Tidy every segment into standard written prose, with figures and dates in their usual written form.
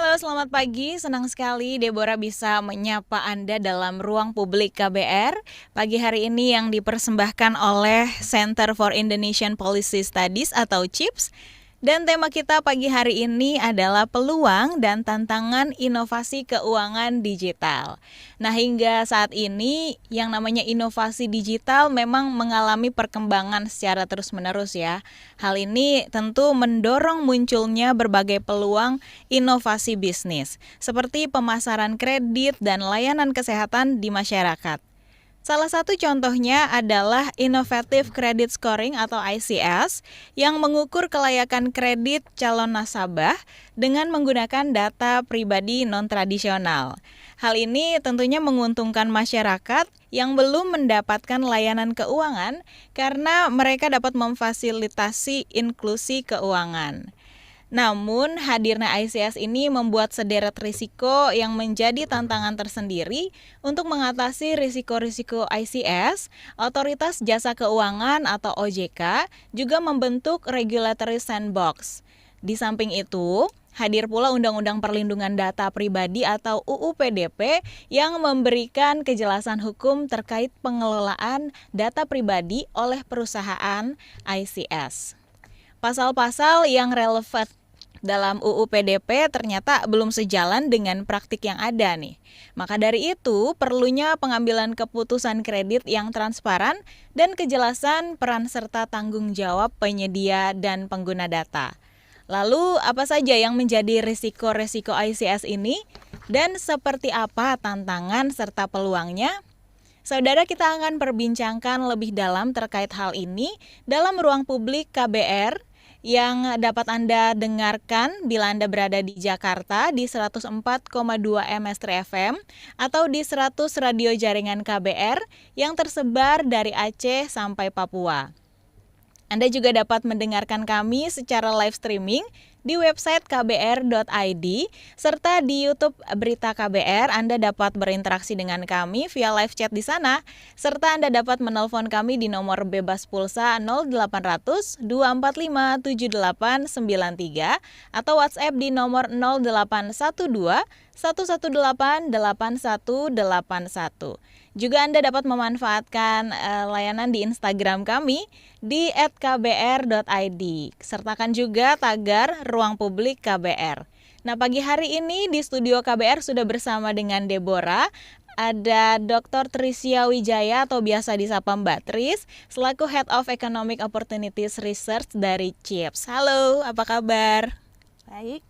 Halo, selamat pagi. Senang sekali Deborah bisa menyapa Anda dalam ruang publik KBR. Pagi hari ini yang dipersembahkan oleh Center for Indonesian Policy Studies atau CIPS. Dan tema kita pagi hari ini adalah peluang dan tantangan inovasi keuangan digital. Nah, hingga saat ini yang namanya inovasi digital memang mengalami perkembangan secara terus-menerus ya. Hal ini tentu mendorong munculnya berbagai peluang inovasi bisnis, seperti pemasaran kredit dan layanan kesehatan di masyarakat. Salah satu contohnya adalah Innovative Credit Scoring atau ICS yang mengukur kelayakan kredit calon nasabah dengan menggunakan data pribadi non-tradisional. Hal ini tentunya menguntungkan masyarakat yang belum mendapatkan layanan keuangan karena mereka dapat memfasilitasi inklusi keuangan. Namun, hadirnya ICS ini membuat sederet risiko yang menjadi tantangan tersendiri untuk mengatasi risiko-risiko ICS. Otoritas Jasa Keuangan atau OJK juga membentuk Regulatory Sandbox. Di samping itu, hadir pula Undang-Undang Perlindungan Data Pribadi atau UU PDP yang memberikan kejelasan hukum terkait pengelolaan data pribadi oleh perusahaan ICS. Pasal-pasal yang relevan dalam UU PDP ternyata belum sejalan dengan praktik yang ada nih. Maka dari itu, perlunya pengambilan keputusan kredit yang transparan dan kejelasan peran serta tanggung jawab penyedia dan pengguna data. Lalu, apa saja yang menjadi risiko-risiko ICS ini dan seperti apa tantangan serta peluangnya? Saudara, kita akan perbincangkan lebih dalam terkait hal ini dalam ruang publik KBR yang dapat Anda dengarkan bila Anda berada di Jakarta di 104,2 MS3 FM atau di 100 radio jaringan KBR yang tersebar dari Aceh sampai Papua. Anda juga dapat mendengarkan kami secara live streaming di website kbr.id serta di YouTube Berita KBR. Anda dapat berinteraksi dengan kami via live chat di sana serta Anda dapat menelpon kami di nomor bebas pulsa 0800 245 7893 atau WhatsApp di nomor 0812 118 8181. Juga Anda dapat memanfaatkan layanan di Instagram kami di @kbr.id. Sertakan juga tagar Ruang Publik KBR. Nah, pagi hari ini di studio KBR sudah bersama dengan Deborah. Ada Dr. Trisya Wijaya atau biasa disapa Mbak Tris, selaku Head of Economic Opportunities Research dari CIPS. Halo, apa kabar? Baik.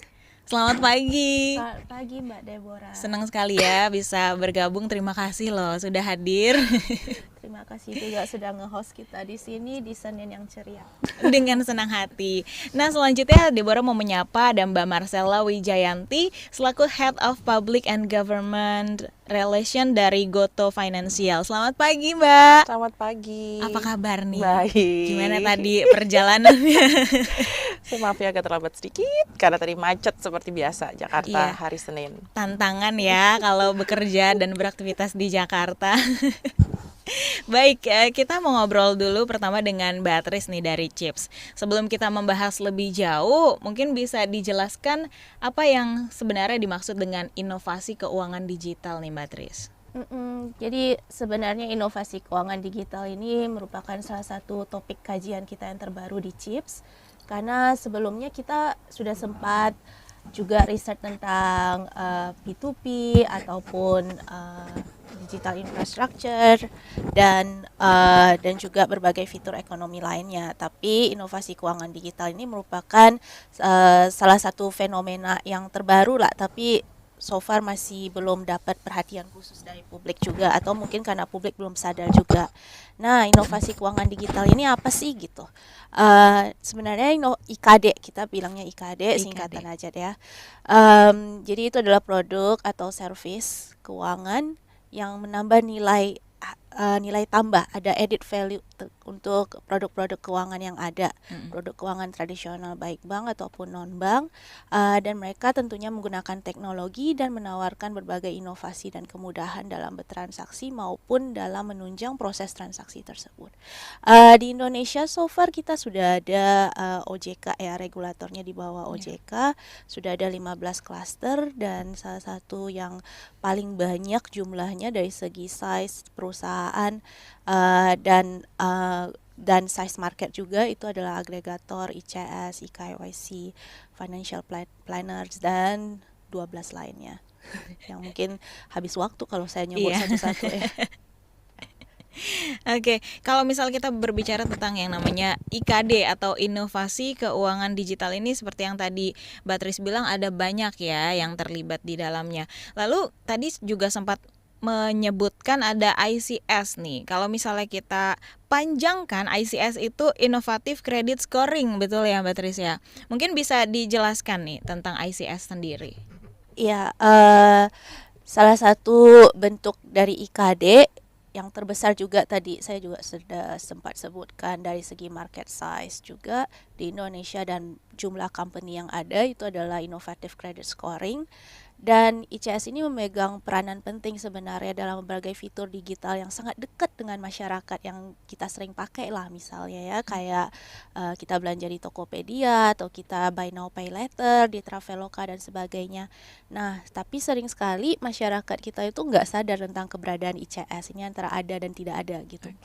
Selamat pagi. Selamat pagi Mbak Deborah. Senang sekali ya bisa bergabung. Terima kasih loh sudah hadir. Terima kasih juga sudah nge-host kita di sini di Senin yang ceria. Dengan senang hati. Nah, selanjutnya Deborah mau menyapa ada Mbak Marcella Wijayanti selaku Head of Public and Government Relation dari Goto Financial. Selamat pagi, Mbak. Selamat pagi. Apa kabar nih? Baik. Gimana tadi perjalanannya? Maaf ya agak terlambat sedikit karena tadi macet seperti biasa Jakarta hari Senin. Tantangan ya kalau bekerja dan beraktivitas di Jakarta. Baik, kita mau ngobrol dulu pertama dengan Mbak Tris nih dari CIPS. Sebelum kita membahas lebih jauh, mungkin bisa dijelaskan apa yang sebenarnya dimaksud dengan inovasi keuangan digital nih Mbak Tris. Jadi sebenarnya inovasi keuangan digital ini merupakan salah satu topik kajian kita yang terbaru di CIPS. Karena sebelumnya kita sudah sempat juga riset tentang P2P ataupun digital infrastructure dan juga berbagai fitur ekonomi lainnya. Tapi inovasi keuangan digital ini merupakan salah satu fenomena yang terbaru lah, tapi so far masih belum dapat perhatian khusus dari publik juga, atau mungkin karena publik belum sadar juga. Nah, inovasi keuangan digital ini apa sih gitu? Sebenarnya IKD, kita bilangnya IKD, singkatan aja deh ya. Jadi itu adalah produk atau service keuangan yang menambah nilai nilai tambah, ada added value untuk produk-produk keuangan yang ada, produk keuangan tradisional baik bank ataupun non-bank, dan mereka tentunya menggunakan teknologi dan menawarkan berbagai inovasi dan kemudahan dalam bertransaksi maupun dalam menunjang proses transaksi tersebut. Di Indonesia so far kita sudah ada OJK ya, regulatornya di bawah OJK, sudah ada 15 klaster dan salah satu yang paling banyak jumlahnya dari segi size perusahaan dan size market juga itu adalah agregator ICS, IKYC, Financial Planners dan 12 lainnya. Yang mungkin habis waktu kalau saya nyebut satu-satu ya. Oke, kalau misal kita berbicara tentang yang namanya IKD atau inovasi keuangan digital ini seperti yang tadi Mbak Tris bilang ada banyak ya yang terlibat di dalamnya. Lalu tadi juga sempat menyebutkan ada ICS nih. Kalau misalnya kita panjangkan, ICS itu Innovative Credit Scoring, betul ya Mbak Tris ya? Mungkin bisa dijelaskan nih tentang ICS sendiri. Iya, salah satu bentuk dari IKD yang terbesar juga tadi saya juga sudah sempat sebutkan dari segi market size juga di Indonesia dan jumlah company yang ada itu adalah Innovative Credit Scoring. Dan ICS ini memegang peranan penting sebenarnya dalam berbagai fitur digital yang sangat dekat dengan masyarakat yang kita sering pakai lah, misalnya ya kayak kita belanja di Tokopedia atau kita buy now pay later di Traveloka dan sebagainya. Nah, tapi sering sekali masyarakat kita itu nggak sadar tentang keberadaan ICS ini antara ada dan tidak ada gitu.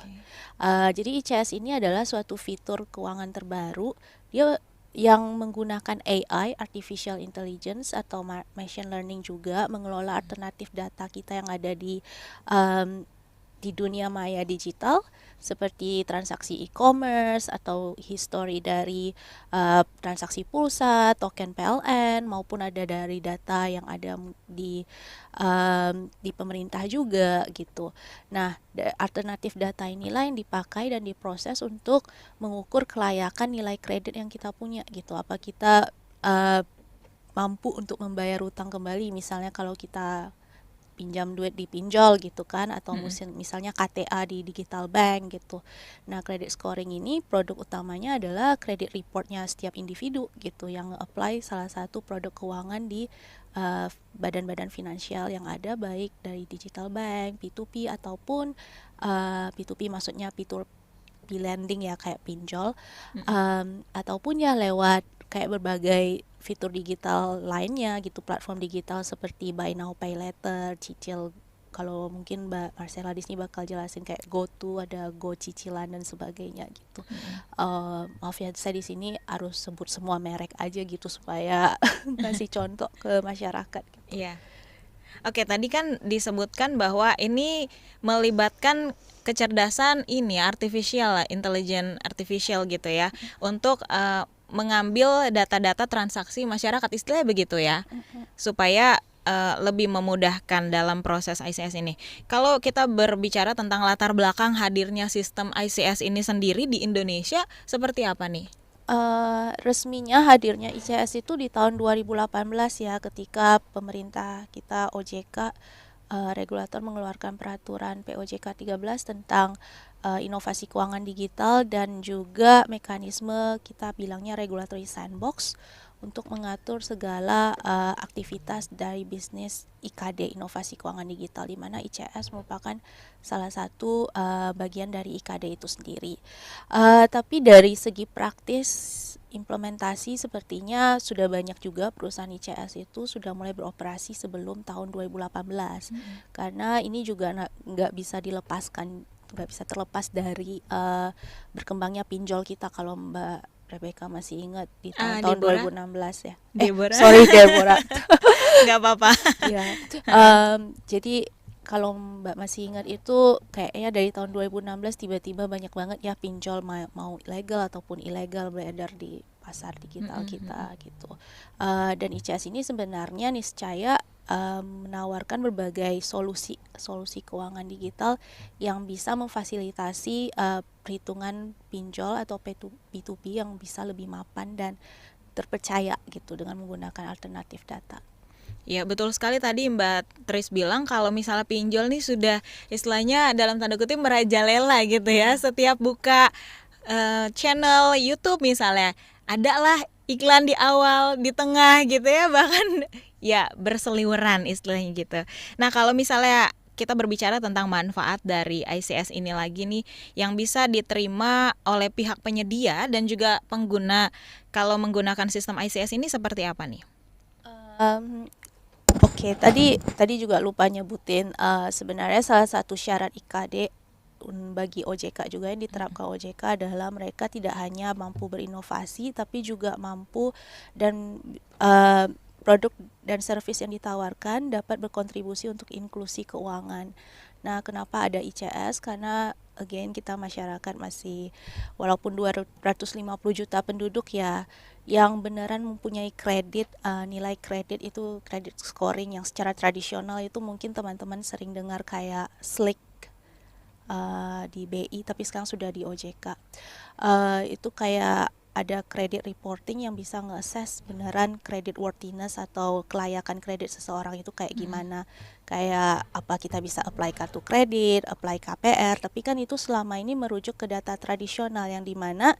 Jadi ICS ini adalah suatu fitur keuangan terbaru, dia yang menggunakan AI, Artificial Intelligence atau Machine Learning juga mengelola alternatif data kita yang ada di dunia maya digital seperti transaksi e-commerce atau history dari transaksi pulsa, token PLN maupun ada dari data yang ada di pemerintah juga gitu. Nah, alternatif data inilah yang dipakai dan diproses untuk mengukur kelayakan nilai kredit yang kita punya gitu. Apa kita mampu untuk membayar utang kembali, misalnya kalau kita pinjam duit di pinjol gitu kan, atau misalnya KTA di digital bank gitu. Nah, credit scoring ini produk utamanya adalah credit reportnya setiap individu gitu yang apply salah satu produk keuangan di badan-badan finansial yang ada, baik dari digital bank, P2P ataupun P2P maksudnya P2P lending ya kayak pinjol, ataupun ya lewat kayak berbagai fitur digital lainnya gitu, platform digital seperti buy now pay later, cicil. Kalau mungkin Mbak Marcella di sini bakal jelasin kayak GoTo, ada Go cicilan dan sebagainya gitu. Maaf ya saya di sini harus sebut semua merek aja gitu supaya ngasih contoh ke masyarakat. Iya. Oke, tadi kan disebutkan bahwa ini melibatkan kecerdasan ini artificial, intelligence artificial gitu ya, untuk mengambil data-data transaksi masyarakat, istilahnya begitu ya, supaya lebih memudahkan dalam proses ICS ini. Kalau kita berbicara tentang latar belakang hadirnya sistem ICS ini sendiri di Indonesia, seperti apa nih? Resminya hadirnya ICS itu di tahun 2018 ya, ketika pemerintah kita OJK regulator mengeluarkan peraturan POJK 13 tentang inovasi keuangan digital dan juga mekanisme kita bilangnya regulatory sandbox untuk mengatur segala aktivitas dari bisnis IKD, inovasi keuangan digital, di mana ICS merupakan salah satu bagian dari IKD itu sendiri. Tapi dari segi praktis implementasi sepertinya sudah banyak juga perusahaan ICS itu sudah mulai beroperasi sebelum tahun 2018, karena ini juga nggak bisa terlepas dari berkembangnya pinjol kita. Kalau Mbak Rebecca masih ingat di tahun 2016 ya. Sorry Deborah. Nggak apa-apa. Ya. Jadi kalau Mbak masih ingat itu kayaknya dari tahun 2016 tiba-tiba banyak banget ya pinjol mau ilegal ataupun ilegal beredar di pasar digital kita gitu. Dan ICS ini sebenarnya niscaya menawarkan berbagai solusi keuangan digital yang bisa memfasilitasi perhitungan pinjol atau P2P yang bisa lebih mapan dan terpercaya gitu dengan menggunakan alternatif data. Ya betul sekali tadi Mbak Tris bilang kalau misalnya pinjol nih sudah istilahnya dalam tanda kutip merajalela gitu ya. Setiap buka channel YouTube misalnya, ada lah iklan di awal, di tengah gitu ya, bahkan ya berseliweran istilahnya gitu. Nah kalau misalnya kita berbicara tentang manfaat dari ICS ini lagi nih yang bisa diterima oleh pihak penyedia dan juga pengguna kalau menggunakan sistem ICS ini seperti apa nih? Oke, tadi juga lupa nyebutin sebenarnya salah satu syarat IKD bagi OJK juga yang diterapkan OJK adalah mereka tidak hanya mampu berinovasi tapi juga mampu dan produk dan servis yang ditawarkan dapat berkontribusi untuk inklusi keuangan. Nah, kenapa ada ICS? Karena again kita masyarakat masih walaupun 250 juta penduduk ya yang beneran mempunyai kredit, nilai kredit itu kredit scoring yang secara tradisional itu mungkin teman-teman sering dengar kayak SLIC di BI tapi sekarang sudah di OJK. Itu kayak ada credit reporting yang bisa nge-assess beneran credit worthiness atau kelayakan kredit seseorang itu kayak gimana. Kayak apa kita bisa apply kartu kredit, apply KPR, tapi kan itu selama ini merujuk ke data tradisional yang dimana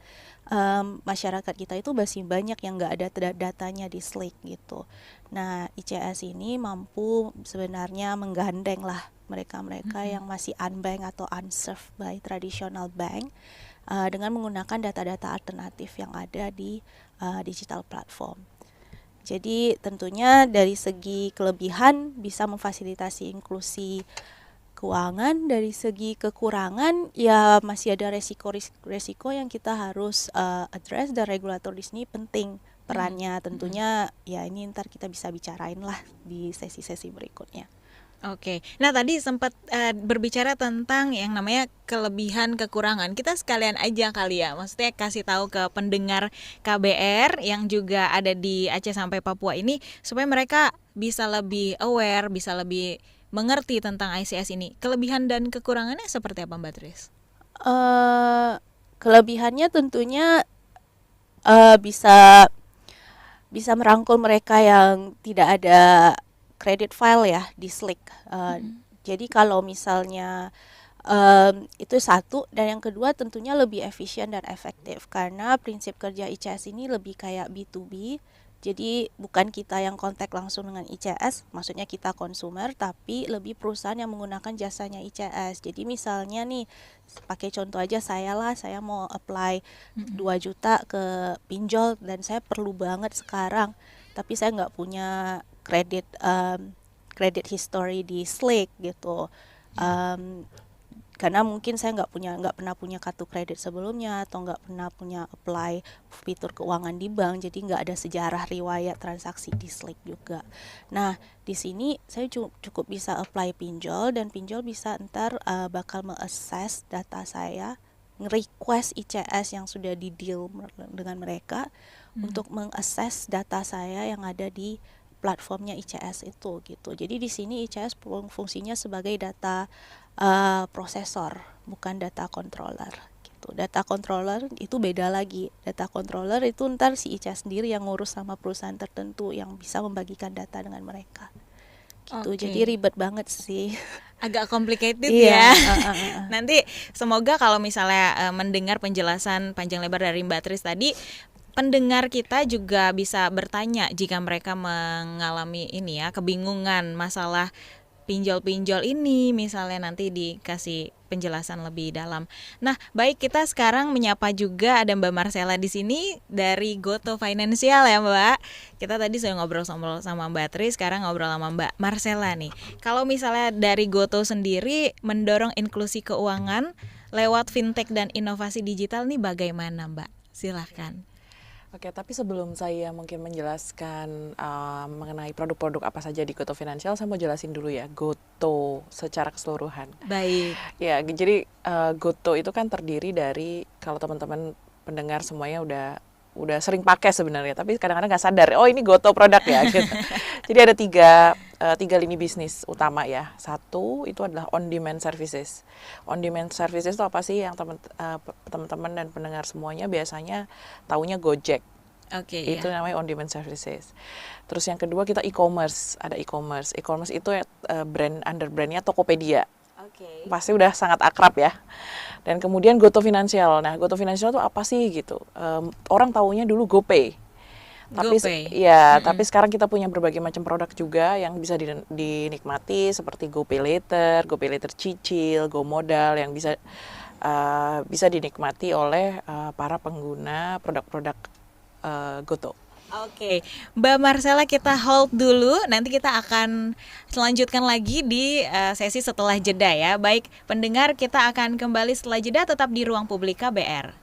masyarakat kita itu masih banyak yang nggak ada datanya di SLIC gitu. Nah, ICS ini mampu sebenarnya menggandeng lah mereka-mereka yang masih unbanked atau unserved by traditional bank dengan menggunakan data-data alternatif yang ada di digital platform. Jadi tentunya dari segi kelebihan bisa memfasilitasi inklusi keuangan, dari segi kekurangan ya masih ada resiko yang kita harus address dan regulator di sini penting perannya tentunya ya ini ntar kita bisa bicarain lah di sesi-sesi berikutnya. Oke, nah tadi sempat berbicara tentang yang namanya kelebihan kekurangan. Kita sekalian aja kali ya, maksudnya kasih tahu ke pendengar KBR yang juga ada di Aceh sampai Papua ini supaya mereka bisa lebih aware, bisa lebih mengerti tentang ICS ini. Kelebihan dan kekurangannya seperti apa Mbak Tris? Kelebihannya tentunya bisa merangkul mereka yang tidak ada credit file ya di SLIC. Jadi kalau misalnya itu satu dan yang kedua tentunya lebih efisien dan efektif karena prinsip kerja ICS ini lebih kayak B2B. Jadi bukan kita yang kontak langsung dengan ICS, maksudnya kita konsumer, tapi lebih perusahaan yang menggunakan jasanya ICS. Jadi misalnya nih, pakai contoh aja saya mau apply 2 juta ke pinjol dan saya perlu banget sekarang, tapi saya nggak punya credit history di SLIC gitu. Karena mungkin saya nggak pernah punya kartu kredit sebelumnya atau nggak pernah punya apply fitur keuangan di bank, jadi nggak ada sejarah riwayat transaksi di SLIC juga. Nah di sini saya cukup bisa apply pinjol dan pinjol bisa ntar bakal me-assess data saya, nge-request ICS yang sudah di deal dengan mereka untuk meng-assess data saya yang ada di platformnya ICS itu gitu. Jadi di sini ICS fungsinya sebagai data prosesor, bukan data controller gitu. Data controller itu beda lagi. Data controller itu ntar si ICS sendiri yang ngurus sama perusahaan tertentu yang bisa membagikan data dengan mereka. Gitu. Jadi ribet banget sih. Agak complicated ya. Nanti semoga kalau misalnya mendengar penjelasan panjang lebar dari Mbak Tris tadi, pendengar kita juga bisa bertanya jika mereka mengalami ini ya, kebingungan masalah pinjol-pinjol ini, misalnya nanti dikasih penjelasan lebih dalam. Nah, baik, kita sekarang menyapa juga ada Mbak Marcella di sini dari Goto Financial ya Mbak. Kita tadi sudah ngobrol sama Mbak Tris, sekarang ngobrol sama Mbak Marcella nih. Kalau misalnya dari Goto sendiri mendorong inklusi keuangan lewat fintech dan inovasi digital nih bagaimana Mbak? Silahkan. Oke, tapi sebelum saya mungkin menjelaskan mengenai produk-produk apa saja di Goto Financial, saya mau jelasin dulu ya Goto secara keseluruhan. Baik. Ya, jadi Goto itu kan terdiri dari, kalau teman-teman pendengar semuanya udah sering pakai sebenarnya, tapi kadang-kadang nggak sadar, oh ini Goto produk ya gitu. Jadi ada tiga lini bisnis utama ya. Satu itu adalah on-demand services. On-demand services itu apa sih yang teman-teman dan pendengar semuanya biasanya taunya Gojek. Oke, Itu ya. namanya on demand services. Terus yang kedua kita e-commerce, ada e-commerce. E-commerce itu under brandnya Tokopedia. Oke. Pasti udah sangat akrab ya. Dan kemudian Goto Finansial. Nah, Goto Finansial itu apa sih gitu? Orang taunya dulu GoPay. Tapi GoPay. tapi sekarang kita punya berbagai macam produk juga yang bisa dinikmati seperti GoPay Later cicil, Go Modal yang bisa dinikmati oleh para pengguna produk-produk Goto. Oke, Mbak Marcella kita hold dulu, nanti kita akan selanjutkan lagi di sesi setelah jeda ya. Baik, pendengar kita akan kembali setelah jeda tetap di Ruang Publik KBR.